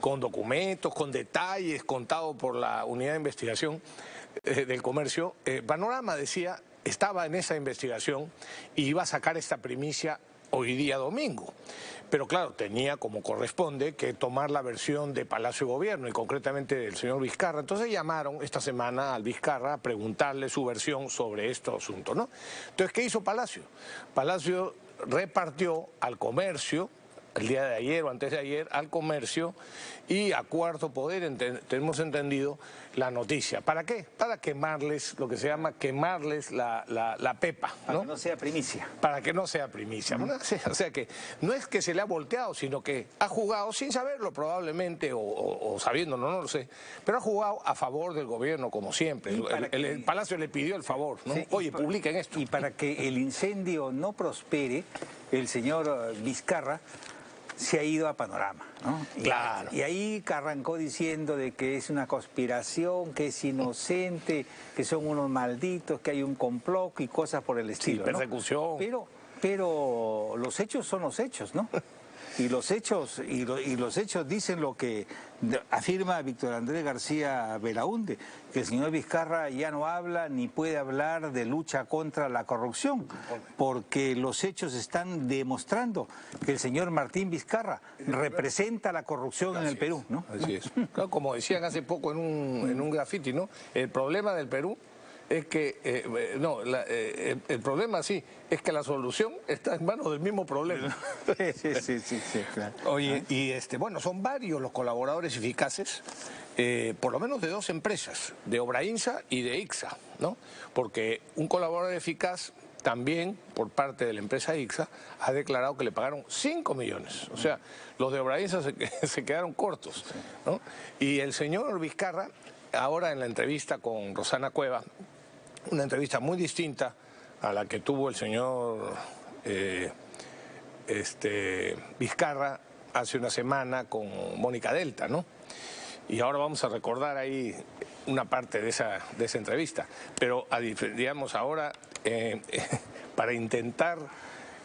con documentos, con detalles, contado por la Unidad de Investigación del Comercio. Panorama decía, estaba en esa investigación y iba a sacar esta primicia hoy día domingo. Pero claro, tenía como corresponde que tomar la versión de Palacio de Gobierno y concretamente del señor Vizcarra. Entonces llamaron esta semana al Vizcarra a preguntarle su versión sobre este asunto, ¿no? Entonces, ¿qué hizo Palacio? Palacio repartió al Comercio, el día de ayer o antes de ayer, al Comercio y a Cuarto Poder, tenemos entendido, la noticia. ¿Para qué? Para quemarles, lo que se llama quemarles la pepa, ¿no? Para que no sea primicia. Para que no sea primicia. O sea que no es que se le ha volteado, sino que ha jugado sin saberlo probablemente, o sabiéndolo, no lo sé, pero ha jugado a favor del gobierno como siempre. El Palacio le pidió el favor, ¿no? Sí, oye, publiquen esto. Y para que el incendio no prospere, el señor Vizcarra se ha ido a Panorama, ¿no? Claro. Y ahí arrancó diciendo de que es una conspiración, que es inocente, que son unos malditos, que hay un complot y cosas por el estilo, sí, persecución. ¿no? Pero los hechos son los hechos, ¿no? Y los hechos dicen lo que afirma Víctor Andrés García Belaúnde, que el señor Vizcarra ya no habla ni puede hablar de lucha contra la corrupción, porque los hechos están demostrando que el señor Martín Vizcarra representa la corrupción en el Perú, ¿no? Así es. Claro, como decían hace poco en un graffiti, ¿no? El problema del Perú es que, el problema sí, es que la solución está en manos del mismo problema. Sí, claro. Oye, y bueno, son varios los colaboradores eficaces, por lo menos de dos empresas, de Obrainsa y de ICSA, ¿no? Porque un colaborador eficaz también, por parte de la empresa ICSA, ha declarado que le pagaron 5 millones. O sea, los de Obrainsa se quedaron cortos, ¿no? Y el señor Vizcarra, ahora en la entrevista con Rosana Cueva, una entrevista muy distinta a la que tuvo el señor Vizcarra hace una semana con Mónica Delta, ¿no? Y ahora vamos a recordar ahí una parte de esa entrevista. Pero, digamos, ahora, para intentar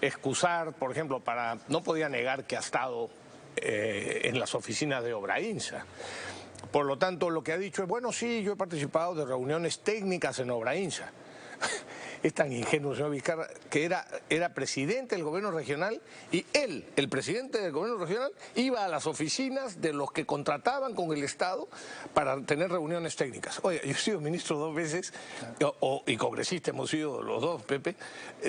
excusar, por ejemplo, no podía negar que ha estado en las oficinas de Obrainsa. Por lo tanto, lo que ha dicho es, bueno, sí, yo he participado de reuniones técnicas en Obrainsa. Es tan ingenuo, señor Vizcarra, que era presidente del gobierno regional y él, el presidente del gobierno regional, iba a las oficinas de los que contrataban con el Estado para tener reuniones técnicas. Oye, yo he sido ministro 2 veces y congresista hemos sido los dos, Pepe.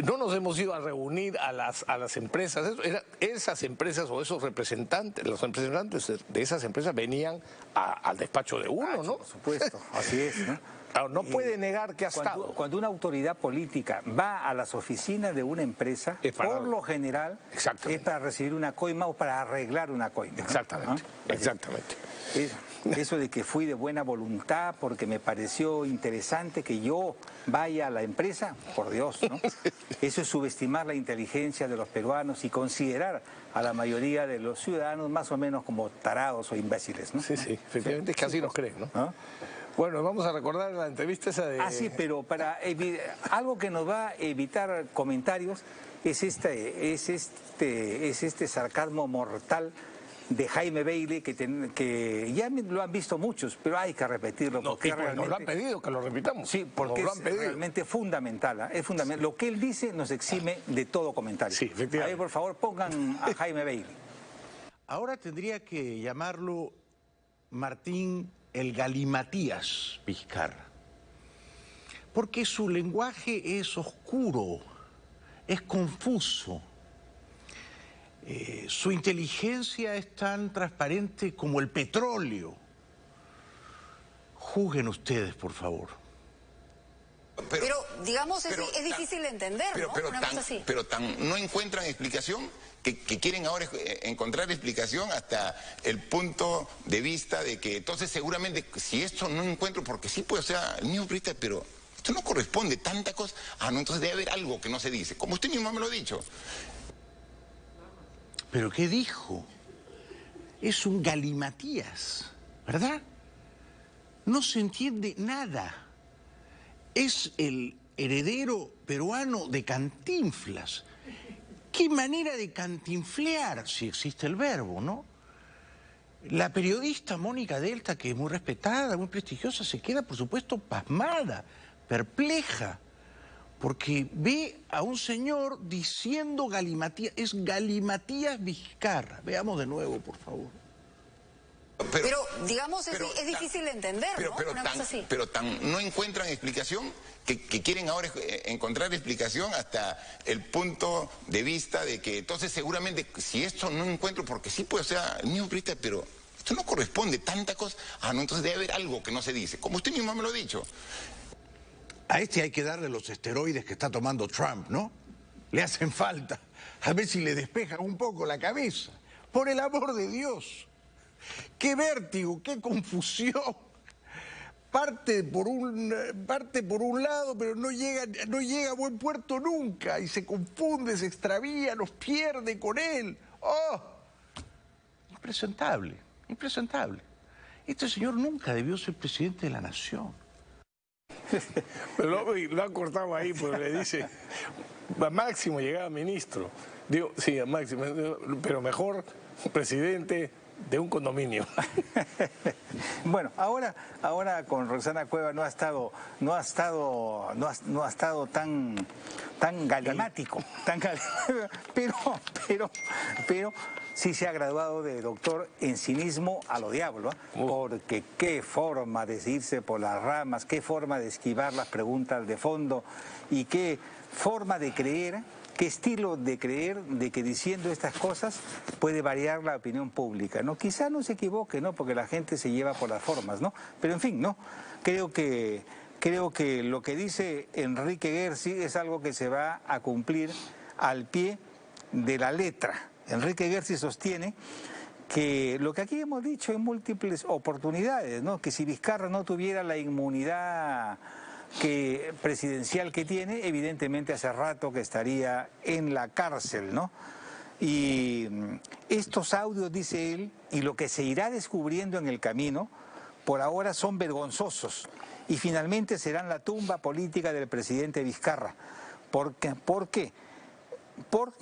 No nos hemos ido a reunir a las empresas. Esas empresas o esos representantes, los representantes de esas empresas venían al despacho de uno, ¿no? Por supuesto, así es, ¿no? Claro, no puede negar que ha estado. Cuando una autoridad política va a las oficinas de una empresa, por lo general es para recibir una coima o para arreglar una coima, ¿no? Exactamente, ¿no? Exactamente. Eso de que fui de buena voluntad porque me pareció interesante que yo vaya a la empresa, por Dios, ¿no? Eso es subestimar la inteligencia de los peruanos y considerar a la mayoría de los ciudadanos más o menos como tarados o imbéciles, ¿no? Sí, efectivamente es que así nos creen, ¿no? Bueno, vamos a recordar la entrevista esa de... Sí, pero para algo que nos va a evitar comentarios es este sarcasmo mortal de Jaime Bailey, que ya lo han visto muchos, pero hay que repetirlo. Porque nos lo han pedido, que lo repitamos. Sí, porque es realmente fundamental, es fundamental. Lo que él dice nos exime de todo comentario. Sí, efectivamente. Ahí, por favor, pongan a Jaime Bailey. Ahora tendría que llamarlo Martín el Galimatías Vizcarra, porque su lenguaje es oscuro, es confuso. Su inteligencia es tan transparente como el petróleo. Juzguen ustedes, por favor. Pero digamos, es difícil de entender, ¿no? Pero no encuentran explicación, que quieren ahora encontrar explicación hasta el punto de vista de que entonces seguramente si esto no encuentro, porque sí puede ser el mismo periodista, pero esto no corresponde, tanta cosa. No, entonces debe haber algo que no se dice, como usted mismo me lo ha dicho. ¿Pero qué dijo? Es un galimatías, ¿verdad? No se entiende nada. Es el heredero peruano de Cantinflas. ¿Qué manera de cantinflear, si existe el verbo, no? La periodista Mónica Delta, que es muy respetada, muy prestigiosa, se queda, por supuesto, pasmada, perpleja, porque ve a un señor diciendo galimatías, es Galimatías Vizcarra. Veamos de nuevo, por favor. Pero digamos, es difícil de entender, ¿no? Una cosa así. Pero no encuentran explicación, que quieren ahora encontrar explicación hasta el punto de vista de que entonces seguramente si esto no encuentro, porque sí puede ser el mismo periodista, pero esto no corresponde, tanta cosa. Ah, no, entonces debe haber algo que no se dice, como usted mismo me lo ha dicho. A este hay que darle los esteroides que está tomando Trump, ¿no? Le hacen falta. A ver si le despejan un poco la cabeza. Por el amor de Dios. ¡Qué vértigo, qué confusión! Parte por un lado, pero no llega a buen puerto nunca. Y se confunde, se extravía, nos pierde con él. ¡Oh! Impresentable, impresentable. Este señor nunca debió ser presidente de la nación. Pero lo ha cortado ahí, pues le dice, a Máximo llegaba ministro. Digo, sí, a Máximo, pero mejor presidente de un condominio. Bueno, ahora con Roxana Cueva no ha estado tan galimático, pero sí se ha graduado de doctor en cinismo a lo diablo, ¿eh? Porque qué forma de irse por las ramas, qué forma de esquivar las preguntas de fondo y qué forma de creer, qué estilo de creer de que diciendo estas cosas puede variar la opinión pública, ¿no? Quizá no se equivoque, ¿no? Porque la gente se lleva por las formas, ¿no? Pero en fin, ¿no? Creo que lo que dice Enrique Gersi es algo que se va a cumplir al pie de la letra. Enrique Gersi sostiene que lo que aquí hemos dicho en múltiples oportunidades, ¿no? Que si Vizcarra no tuviera la inmunidad presidencial que tiene, evidentemente hace rato que estaría en la cárcel, ¿no? Y estos audios, dice él, y lo que se irá descubriendo en el camino, por ahora son vergonzosos y finalmente serán la tumba política del presidente Vizcarra. ¿Por qué? Por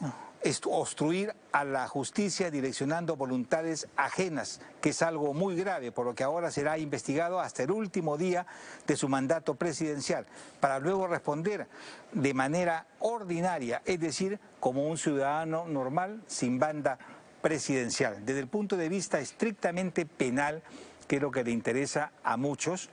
obstruir a la justicia direccionando voluntades ajenas, que es algo muy grave, por lo que ahora será investigado hasta el último día de su mandato presidencial, para luego responder de manera ordinaria, es decir, como un ciudadano normal sin banda presidencial. Desde el punto de vista estrictamente penal, que es lo que le interesa a muchos,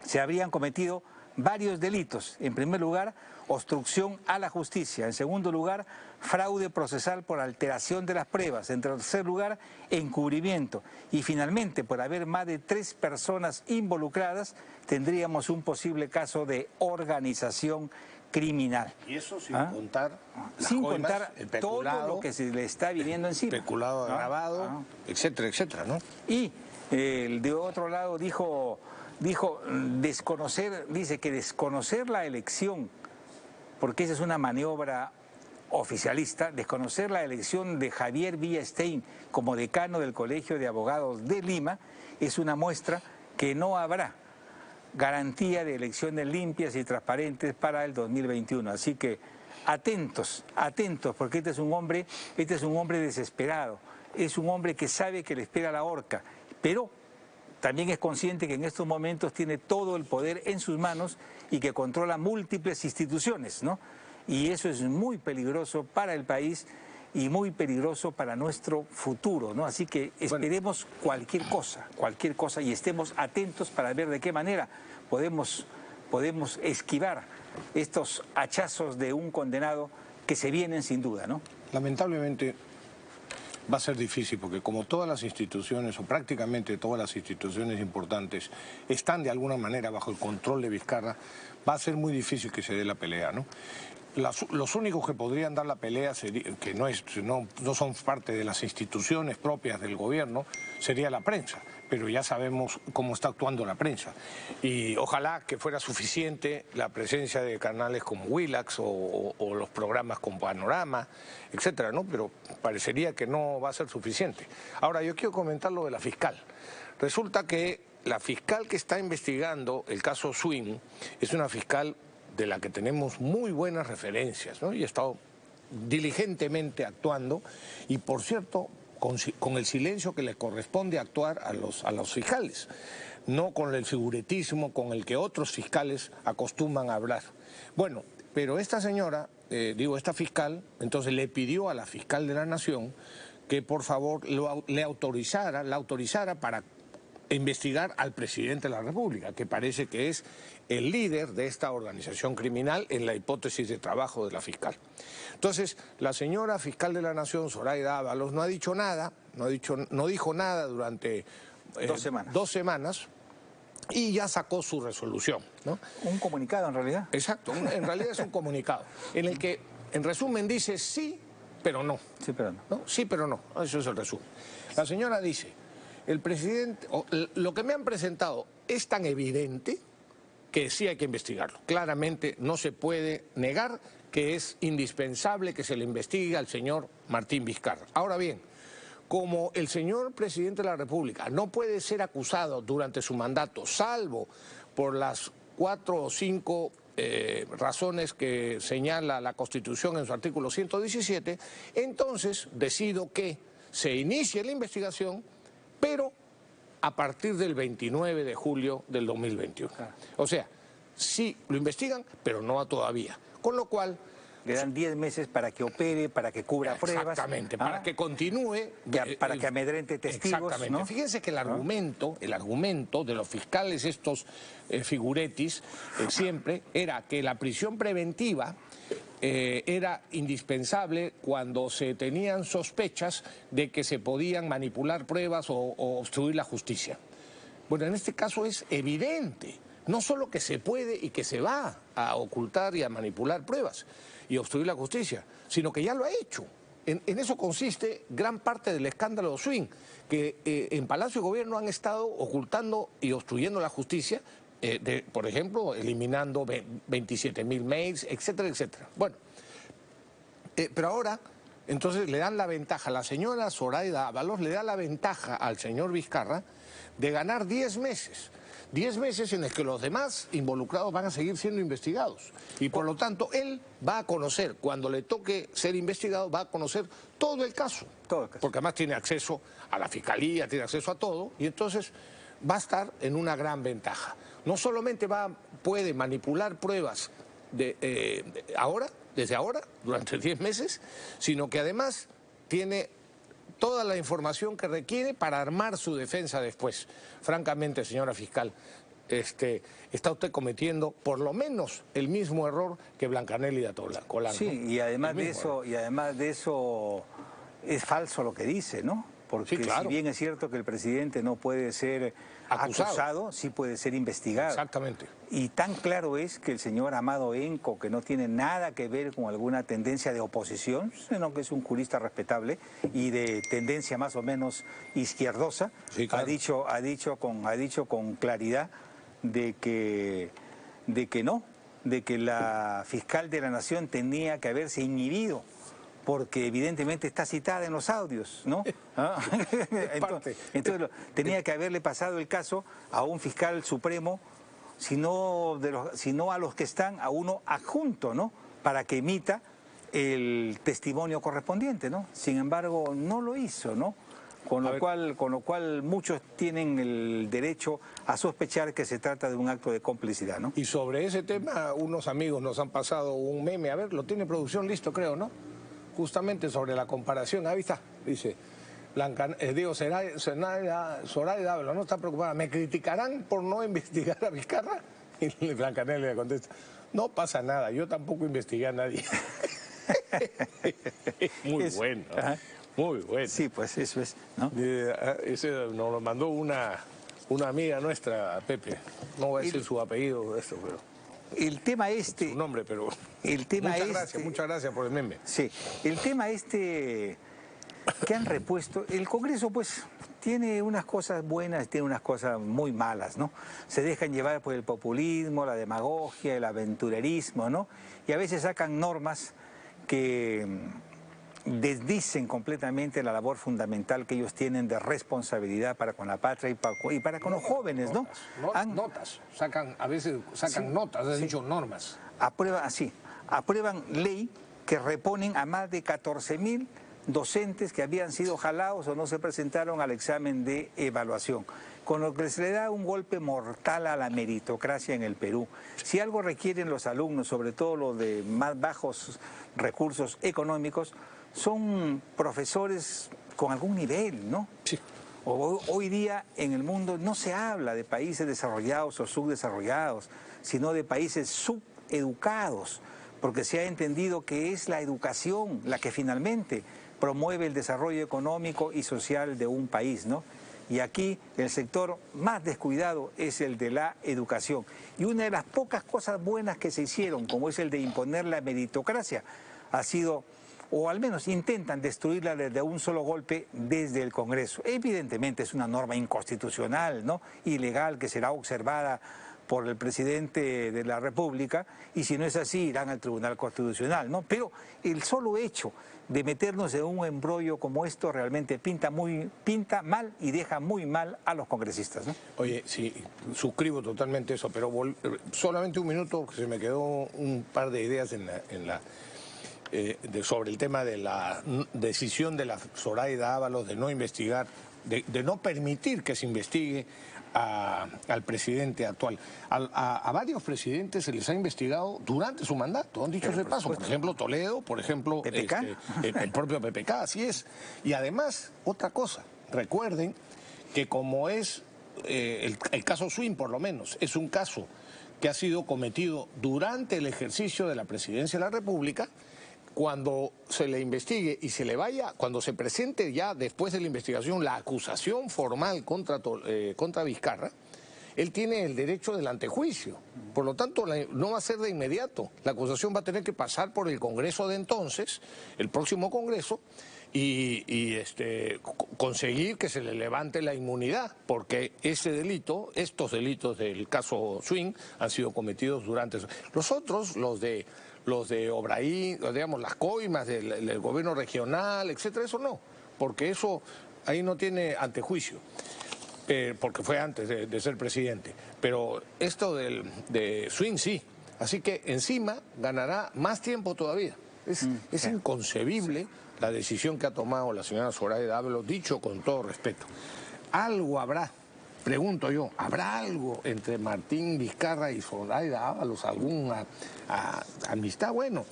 se habrían cometido varios delitos. En primer lugar, obstrucción a la justicia. En segundo lugar, fraude procesal por alteración de las pruebas. En tercer lugar, encubrimiento. Y finalmente, por haber más de 3 personas involucradas, tendríamos un posible caso de organización criminal. Y eso sin contar las sin coimas, contar el peculado, todo lo que se le está viniendo encima. Peculado agravado, etcétera, etcétera, ¿no? Y de otro lado dijo desconocer, dice que desconocer la elección, porque esa es una maniobra oficialista, desconocer la elección de Javier Villestein como decano del Colegio de Abogados de Lima es una muestra que no habrá garantía de elecciones limpias y transparentes para el 2021. Así que atentos, porque este es un hombre desesperado, es un hombre que sabe que le espera la horca, pero también es consciente que en estos momentos tiene todo el poder en sus manos y que controla múltiples instituciones, ¿no? Y eso es muy peligroso para el país y muy peligroso para nuestro futuro, ¿no? Así que esperemos cualquier cosa y estemos atentos para ver de qué manera podemos esquivar estos hachazos de un condenado que se vienen sin duda, ¿no? Lamentablemente va a ser difícil porque como todas las instituciones o prácticamente todas las instituciones importantes están de alguna manera bajo el control de Vizcarra, va a ser muy difícil que se dé la pelea, ¿no? Los únicos que podrían dar la pelea, que no son parte de las instituciones propias del gobierno, sería la prensa. Pero ya sabemos cómo está actuando la prensa. Y ojalá que fuera suficiente la presencia de canales como Willax o los programas con Panorama, etcétera, ¿no? Pero parecería que no va a ser suficiente. Ahora, yo quiero comentar lo de la fiscal. Resulta que la fiscal que está investigando el caso Swing es una fiscal de la que tenemos muy buenas referencias, ¿no? Y ha estado diligentemente actuando y, por cierto, con el silencio que le corresponde actuar a los fiscales, no con el figuretismo con el que otros fiscales acostumbran a hablar. Bueno, pero esta señora, esta fiscal, entonces le pidió a la fiscal de la Nación que por favor la autorizara para investigar al presidente de la República, que parece que es el líder de esta organización criminal en la hipótesis de trabajo de la fiscal. Entonces, la señora fiscal de la Nación, Zoraida Ábalos, no ha dicho nada, no dijo nada durante 2 semanas y ya sacó su resolución, ¿no? Un comunicado en realidad. Exacto, en realidad es un comunicado en el que, en resumen, dice sí, pero no. Sí, pero no. ¿No? Sí, pero no, eso es el resumen. La señora dice, el presidente, lo que me han presentado es tan evidente que sí hay que investigarlo. Claramente no se puede negar que es indispensable que se le investigue al señor Martín Vizcarra. Ahora bien, como el señor presidente de la República no puede ser acusado durante su mandato, salvo por las 4 o 5 razones que señala la Constitución en su artículo 117, entonces decido que se inicie la investigación, pero a partir del 29 de julio del 2021. O sea, sí lo investigan, pero no todavía. Con lo cual... Le dan 10 meses para que opere, para que cubra pruebas. Exactamente, para que continúe... para que amedrente testigos. Exactamente. ¿No? Fíjense que el argumento de los fiscales, estos figuretis, siempre era que la prisión preventiva era indispensable cuando se tenían sospechas de que se podían manipular pruebas o obstruir la justicia. Bueno, en este caso es evidente, no solo que se puede y que se va a ocultar y a manipular pruebas y obstruir la justicia, sino que ya lo ha hecho. En eso consiste gran parte del escándalo de Swing, que en Palacio de Gobierno han estado ocultando y obstruyendo la justicia, por ejemplo, eliminando 27.000 mails, etcétera, etcétera. Bueno, pero ahora, entonces le dan la ventaja, la señora Zoraida Ábalos le da la ventaja al señor Vizcarra de ganar 10 meses. 10 meses en los que los demás involucrados van a seguir siendo investigados. Y por lo tanto, él va a conocer, cuando le toque ser investigado, va a conocer todo el caso. Todo el caso. Porque además tiene acceso a la fiscalía, tiene acceso a todo, y entonces va a estar en una gran ventaja. No solamente puede manipular pruebas desde ahora, durante 10 meses, sino que además tiene toda la información que requiere para armar su defensa después. Francamente, señora fiscal, está usted cometiendo por lo menos el mismo error que Blancanelli de Colán. Sí, ¿no? y además de eso es falso lo que dice, ¿no? Porque sí, claro, si bien es cierto que el presidente no puede ser acusado, sí puede ser investigado. Exactamente. Y tan claro es que el señor Amado Enco, que no tiene nada que ver con alguna tendencia de oposición, sino que es un jurista respetable y de tendencia más o menos izquierdosa, sí, claro, ha dicho con claridad de que la fiscal de la Nación tenía que haberse inhibido, porque evidentemente está citada en los audios, ¿no? Entonces tenía que haberle pasado el caso a un fiscal supremo, sino a los que están, a uno adjunto, ¿no? Para que emita el testimonio correspondiente, ¿no? Sin embargo, no lo hizo, ¿no? Con lo cual muchos tienen el derecho a sospechar que se trata de un acto de complicidad, ¿no? Y sobre ese tema, unos amigos nos han pasado un meme, a ver, lo tiene producción listo, creo, ¿no? Justamente sobre la comparación, ahí está, dice, Zoraida Ábalos no está preocupada, ¿me criticarán por no investigar a Vizcarra? Y Blancanelli le contesta, no pasa nada, yo tampoco investigué a nadie. Muy bueno, muy bueno. Sí, pues eso es, ¿no? Ese nos lo mandó una amiga nuestra, Pepe, no voy a decir su apellido, pero... El tema su nombre, pero... Muchas gracias por el meme. Sí, el tema que han repuesto, el Congreso pues tiene unas cosas buenas, tiene unas cosas muy malas, ¿no? Se dejan llevar por el populismo, la demagogia, el aventurerismo, ¿no? Y a veces sacan normas que desdicen completamente la labor fundamental que ellos tienen de responsabilidad para con la patria y para con los jóvenes, ¿no? Notas, a veces sacan sí, notas, has dicho normas. Aprueban ley que reponen a más de 14.000 docentes que habían sido jalados o no se presentaron al examen de evaluación, con lo que se le da un golpe mortal a la meritocracia en el Perú. Si algo requieren los alumnos, sobre todo los de más bajos recursos económicos, son profesores con algún nivel, ¿no? Sí. Hoy día en el mundo no se habla de países desarrollados o subdesarrollados, sino de países subeducados, porque se ha entendido que es la educación la que finalmente promueve el desarrollo económico y social de un país, ¿no? Y aquí el sector más descuidado es el de la educación. Y una de las pocas cosas buenas que se hicieron, como es el de imponer la meritocracia, ha sido, o al menos intentan destruirla de un solo golpe desde el Congreso. Evidentemente es una norma inconstitucional, ¿no? Ilegal, que será observada por el presidente de la República, y si no es así irán al Tribunal Constitucional, ¿no? Pero el solo hecho de meternos en un embrollo como esto realmente pinta mal y deja muy mal a los congresistas, ¿no? Oye, sí, suscribo totalmente eso, pero solamente un minuto, que se me quedó un par de ideas sobre el tema de la decisión de la Zoraida Ábalos de no investigar, de no permitir que se investigue al presidente actual. A varios presidentes se les ha investigado durante su mandato, han dicho ese paso. Por ejemplo, Toledo, por ejemplo, el propio PPK, así es. Y además, otra cosa, recuerden que como es el caso Swing, por lo menos, es un caso que ha sido cometido durante el ejercicio de la presidencia de la República. Cuando se le investigue y se le vaya, cuando se presente ya después de la investigación la acusación formal contra Vizcarra, él tiene el derecho del antejuicio. Por lo tanto, no va a ser de inmediato. La acusación va a tener que pasar por el Congreso de entonces, el próximo Congreso, y conseguir que se le levante la inmunidad, porque ese delito, estos delitos del caso Swing, han sido cometidos durante eso. Los otros, los de Obraí, digamos, las coimas del gobierno regional, etcétera, eso no, porque eso ahí no tiene antejuicio, porque fue antes de ser presidente. Pero esto de Swing sí, así que encima ganará más tiempo todavía. Es inconcebible la decisión que ha tomado la señora Zoraida Ábalos, dicho con todo respeto. Algo habrá. Pregunto yo, ¿habrá algo entre Martín Vizcarra y Zoraida Ábalos? ¿Alguna amistad? Bueno,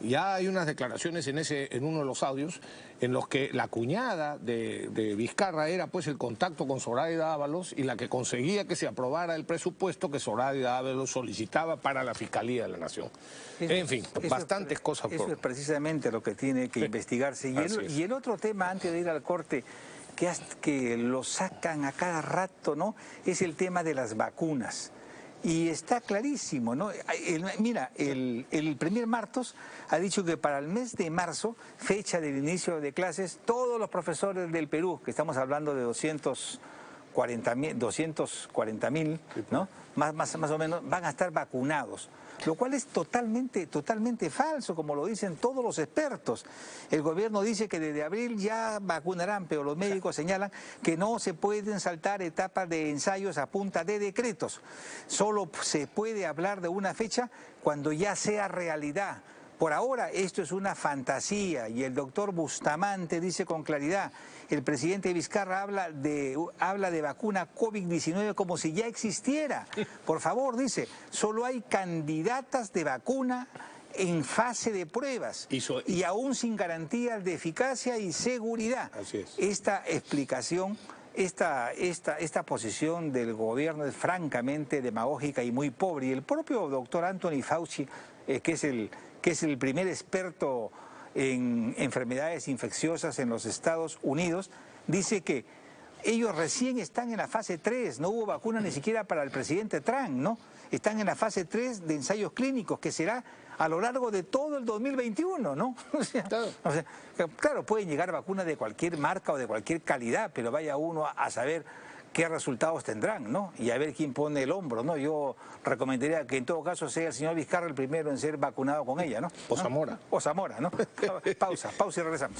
ya hay unas declaraciones en uno de los audios en los que la cuñada de Vizcarra era pues el contacto con Zoraida Ábalos y la que conseguía que se aprobara el presupuesto que Zoraida Ábalos solicitaba para la Fiscalía de la Nación. En fin, bastantes cosas. Eso es precisamente lo que tiene que investigarse. Y el otro tema, antes de ir al corte, que lo sacan a cada rato, ¿no?, es el tema de las vacunas. Y está clarísimo, ¿no? Mira, el premier Martos ha dicho que para el mes de marzo, fecha del inicio de clases, todos los profesores del Perú, que estamos hablando de 240.000, ¿no?, más o menos, van a estar vacunados. Lo cual es totalmente falso, como lo dicen todos los expertos. El gobierno dice que desde abril ya vacunarán, pero los médicos señalan que no se pueden saltar etapas de ensayos a punta de decretos. Solo se puede hablar de una fecha cuando ya sea realidad. Por ahora esto es una fantasía y el doctor Bustamante dice con claridad, el presidente Vizcarra habla de vacuna COVID-19 como si ya existiera. Por favor, dice, solo hay candidatas de vacuna en fase de pruebas y aún sin garantías de eficacia y seguridad. Así es. Esta explicación, esta posición del gobierno es francamente demagógica y muy pobre. Y el propio doctor Anthony Fauci, que es el primer experto en enfermedades infecciosas en los Estados Unidos, dice que ellos recién están en la fase 3, no hubo vacuna ni siquiera para el presidente Trump, ¿no? Están en la fase 3 de ensayos clínicos, que será a lo largo de todo el 2021, ¿no? Claro, pueden llegar vacunas de cualquier marca o de cualquier calidad, pero vaya uno a saber qué resultados tendrán, ¿no? Y a ver quién pone el hombro, ¿no? Yo recomendaría que en todo caso sea el señor Vizcarra el primero en ser vacunado con ella, ¿no? O Zamora. O Zamora, ¿no? Pausa y regresamos.